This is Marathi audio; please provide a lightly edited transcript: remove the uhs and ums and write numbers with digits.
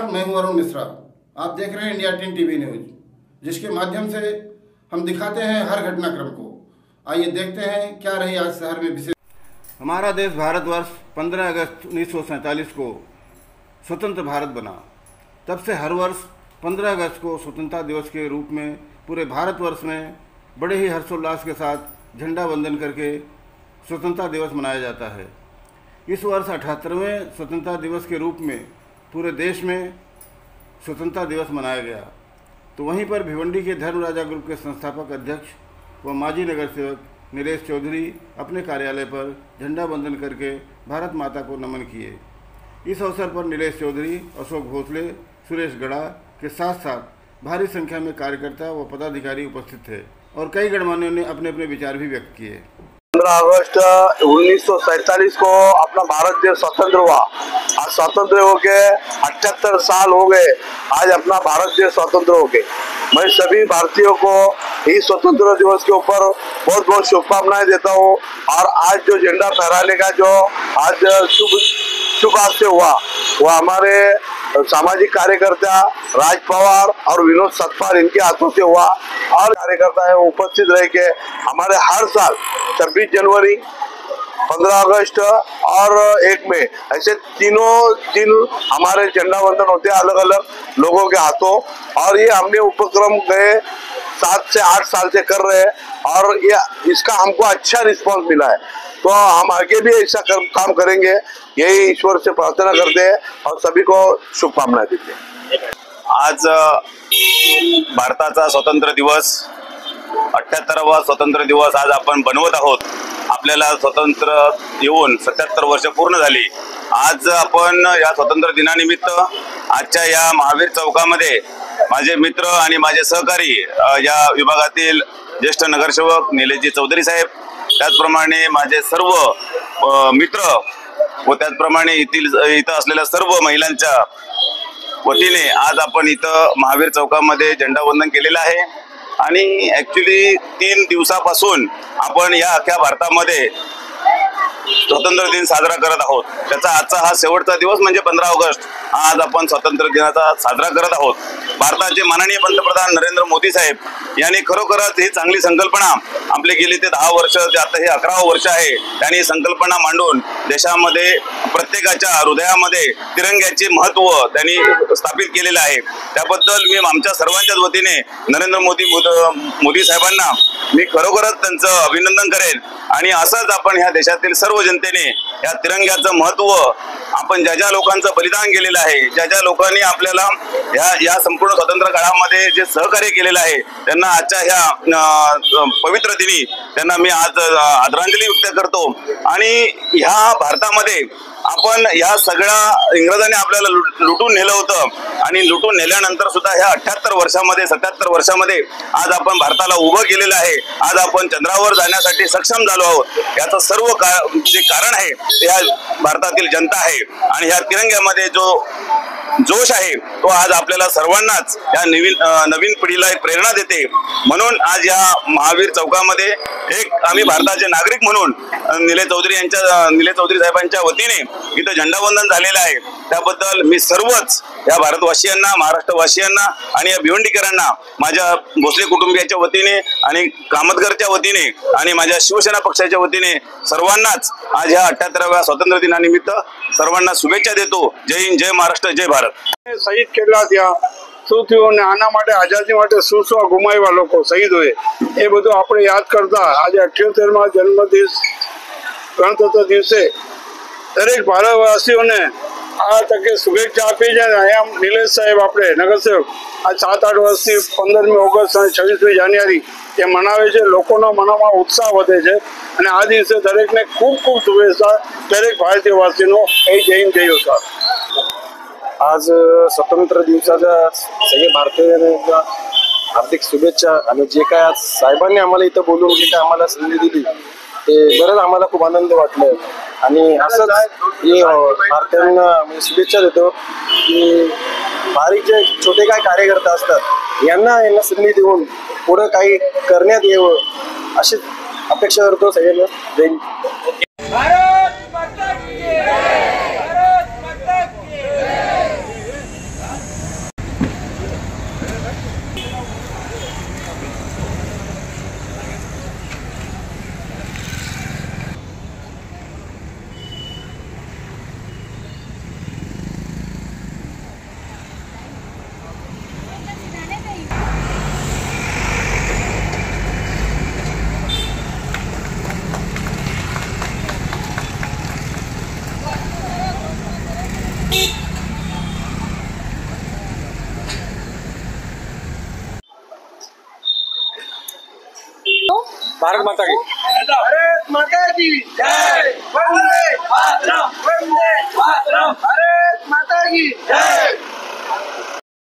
मैं हूं अरुण मिश्रा। आप देख रहे हैं इंडिया 10 टीवी न्यूज, जिसके माध्यम से हम दिखाते हैं हर घटनाक्रम को। आइए देखते हैं क्या रही आज शहर में विशेष। हमारा देश भारतवर्ष 15 अगस्त 1947 को स्वतंत्र भारत बना। तब से हर वर्ष 15 अगस्त को स्वतंत्रता दिवस के रूप में पूरे भारतवर्ष में बड़े ही हर्षोल्लास के साथ झंडा वंदन करके स्वतंत्रता दिवस मनाया जाता है। इस वर्ष 78वें स्वतंत्रता दिवस के रूप में पूरे देश में स्वतंत्रता दिवस मनाया गया। तो वहीं पर भिवंडी के धर्म राजा ग्रुप के संस्थापक अध्यक्ष व माजी नगर सेवक नीलेश चौधरी अपने कार्यालय पर झंडा वंदन करके भारत माता को नमन किए। इस अवसर पर नीलेश चौधरी, अशोक भोसले, सुरेश गड़ा के साथ साथ भारी संख्या में कार्यकर्ता व पदाधिकारी उपस्थित थे और कई गणमान्यों ने अपने अपने विचार भी व्यक्त किए। 15 अगस्त 1947 को अपना भारत देश स्वतंत्र हुआ। आज स्वतंत्र होके 78 साल हो गए। आज अपना भारत देश स्वतंत्र हो गए। मैं सभी भारतीयों को इस स्वतंत्र दिवस के ऊपर बहुत बहुत शुभकामनाएं देता हूँ। और आज जो झंडा फहराने का जो आज शुभ हादसे हुआ वो हमारे सामाजिक कार्यकर्ता राज पवार और विनोद सतपाल इनके हाथों से हुआ। और कार्यकर्ता है उपस्थित रह के हमारे हर साल 26 जनवरी, 15 अगस्त और 1 मई ऐसे तीनों दिन हमारे झंडा वंदन होते हैं अलग अलग लोगों के हाथों। और ये हमने उपक्रम गए 7 से 8 साल से कर रहे हैं और ये इसका हमको अच्छा रिस्पांस मिला है। तो हम आगे भी ऐसा काम करेंगे, यही ईश्वर से प्रार्थना करते हैं और सभी को शुभकामनाएं देते हैं। आज भारताचा स्वतंत्र दिवस 78वा स्वतंत्र दिवस आज आपण बनवत आहोत। आपल्याला स्वतंत्र येऊन 77 वर्ष पूर्ण झाली। आज आपण या स्वतंत्र दिनानिमित्त आजच्या या महावीर चौकामध्ये माझे मित्र आणि माझे सहकारी या विभागातील ज्येष्ठ नगरसेवक निलेशजी चौधरी साहेब, त्याचप्रमाणे माझे सर्व मित्र व त्याचप्रमाणे इथं असलेल्या सर्व महिलांच्या वतीने आज आपण इथं महावीर चौकामध्ये झेंडा वंदन केलेलं आहे। आणि ॲक्च्युली 3 दिवसापासून आपण या अख्ख्या भारतामध्ये स्वतंत्र दिन साजरा करत आहोत। त्याचा आजचा हा शेवटचा दिवस म्हणजे 15 ऑगस्ट आज आपण स्वातंत्र्य दिनाचा साजरा करत आहोत। भारताचे माननीय पंतप्रधान नरेंद्र मोदी साहेब यांनी खरोखरच ही चांगली संकल्पना आपले गेली ते 10 वर्ष, आता हे 11वं वर्ष आहे, त्यांनी संकल्पना मांडून देशामध्ये प्रत्येकाच्या हृदयामध्ये तिरंग्याचे महत्त्व त्यांनी स्थापित केलेलं आहे। त्याबद्दल मी आमच्या सर्वांच्याच वतीने नरेंद्र मोदी साहेबांना मी खरोखरच त्यांचं अभिनंदन करेन। आणि असंच आपण ह्या देशातील सर्व जनतेने या तिरंग्याचं महत्त्व, आपण ज्या ज्या लोकांचं बलिदान केलेलं आहे, ज्या ज्या लोकांनी आपल्याला या संपूर्ण स्वतंत्र काळामध्ये जे सहकार्य केलेलं आहे, त्यांना आजच्या ह्या पवित्र दिनी त्यांना मी आज आदरांजली व्यक्त करतो। आणि ह्या भारतामध्ये आपण या सगळ्या इंग्रजांनी आपल्याला लुटून नेलं होतं आणि लुटून नेल्यानंतर सुद्धा ह्या 78 वर्षामध्ये 77 वर्षामध्ये आज आपण भारताला उभं केलेलं आहे। आज आपण चंद्रावर जाण्यासाठी सक्षम झालो आहोत। याचं सर्व जे कारण आहे ते ह्या भारतातील जनता आहे आणि ह्या तिरंग्यामध्ये जो जोश आहे तो आज आपल्याला सर्वांनाच या नवीन पिढीला एक प्रेरणा देते। म्हणून आज या महावीर चौकामध्ये एक आम्ही भारताचे नागरिक म्हणून निलेश चौधरी साहेबांच्या वतीने इथं झेंडावंदन झालेलं आहे। त्याबद्दल मी सर्वच या भारतवासियांना, महाराष्ट्रवासियांना आणि या भिवंडीकरांना माझ्या भोसले कुटुंबियाच्या वतीने आणि कामतकरच्या वतीने आणि माझ्या शिवसेना पक्षाच्या वतीने सर्वांनाच आज ह्या 78व्या स्वातंत्र्य दिनानिमित्त सर्वांना शुभेच्छा देतो। जय हिंद, जय महाराष्ट्र, जय भारत। શહીદ કેટલા થયા, શું થયું અને આના માટે આઝાદી માટે શું શું ગુમાવ્યા લોકો શહીદ હોય એ બધું આપણે યાદ કરતા આજે 78મા જન્મદિવસ ગણતંત્ર દિવસે દરેક ભારતવાસીઓને આ તકે શુભેચ્છા આપી છે। અહીંયા નિલેશ સાહેબ આપણે નગરસેવક આ 7-8 વર્ષથી 15મી ઓગસ્ટ અને 26મી જાન્યુઆરી એ મનાવે છે। લોકોનો મનમાં ઉત્સાહ વધે છે અને આ દિવસે દરેકને ખૂબ ખૂબ શુભેચ્છા દરેક ભારતીયવાસીનો। જય હિન્દ, જય ભારત। आज स्वतंत्र दिवसाच्या सगळे भारतीयांना हार्दिक शुभेच्छा। आणि जे काय आज साहेबांनी आम्हाला इथं बोलून जे काय आम्हाला संधी दिली ते बरंच आम्हाला खूप आनंद वाटलं। आणि असंच मी भारतीयांना शुभेच्छा देतो की बारीक जे छोटे काय कार्यकर्ता असतात यांना संधी देऊन पुढे काही करण्यात यावं अशी अपेक्षा करतो सगळ्यांना। भारत माता की भारत माता की जय। वंदे मातरम, वंदे मातरम, भारत माता की जय।